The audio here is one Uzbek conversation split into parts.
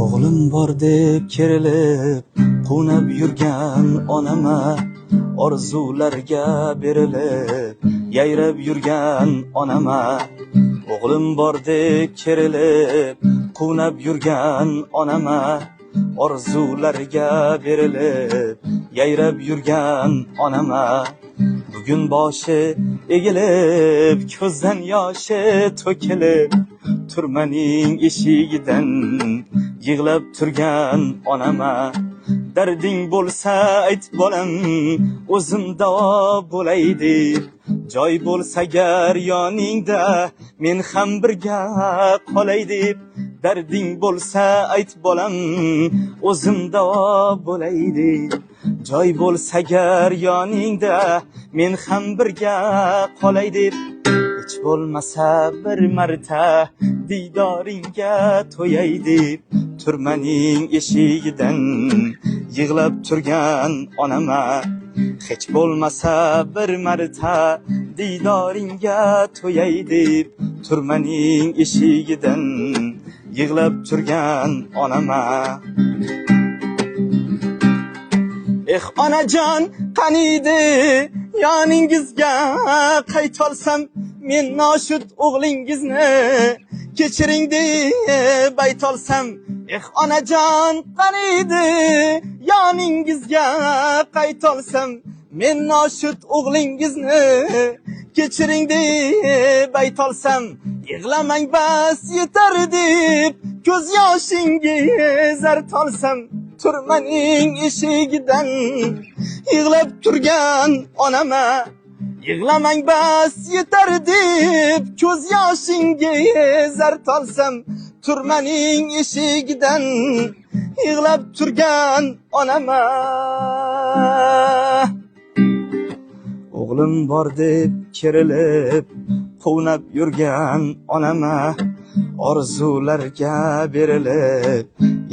O'g'lim bor deb kerilib, qunab yurgan onama, orzularga berilib, yayrab yurgan onama. O'g'lim bor deb kerilib, qunab yurgan onama, orzularga berilib, yayrab yurgan onama. Bugun boshi egilib, ko'zdan yoshi to'kilib, turmaning eshigidan yig'lab turgan onama. Darding bo'lsa ayt bolam, o'zim davo bo'lay deb, joy bo'lsa agar yoningda men ham birga qolay deb. Darding bo'lsa ayt bolam, o'zim davo bo'lay deb, joy bo'lsa agar yoningda men ham birga qolay deb. Hech bo'lmasa bir marta diydoringga to'yay deb, turmaning eshigidan yig'lab turgan onama. Hech bo'lmasa bir marta diydoringga to'yay deb, turmaning eshigidan yig'lab turgan onama. Onajon qaniydi yoningizga qaytolsam, men noshud o'g'lingizni kechiring deb aytolsam. Onajon qaniydi yoningizga qaytolsam, men noshud o'g'lingizni kechiring deb aytolsam. Yig'lamang bas yetar deb ko'z yoshingiz artolsam, turmaning eshigidan yig'lab turgan onama. Yig'lamang bas yetar deb ko'z yoshingiz artolsam, turmaning eshigidan yig'lab turgan onama. O'g'lim bor deb kerilib, quvnab yurgan onama, orzularga berilib,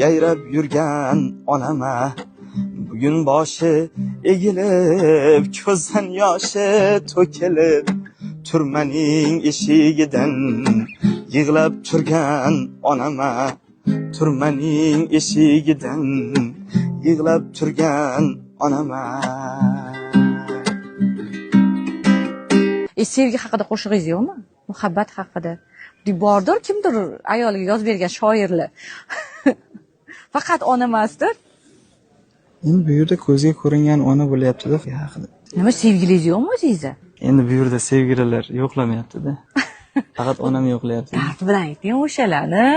yayrab yurgan onama. Bugun boshi egilib, ko'zdan yoshi to'kilib, turmaning eshigidan yig'lab turgan onama. Turmaning eshigidan yig'lab turgan onama. Sevgi haqida qo'shig'ingiz yo'qmi? Muhabbat haqida. Bordir, kimdir ayoliga yozib bergan shoirlar. Faqat ona emasdir. Endi bu yerda ko'zga ko'ringan ona bo'lyapti-da haqida. Nima, sevgilingiz yo'qmi o'zingizda? Endi bu yerda sevgililar yo'qlamayapti-da. Faqat onam yo'qlayapti. Dard bilan ayting o'shalarni.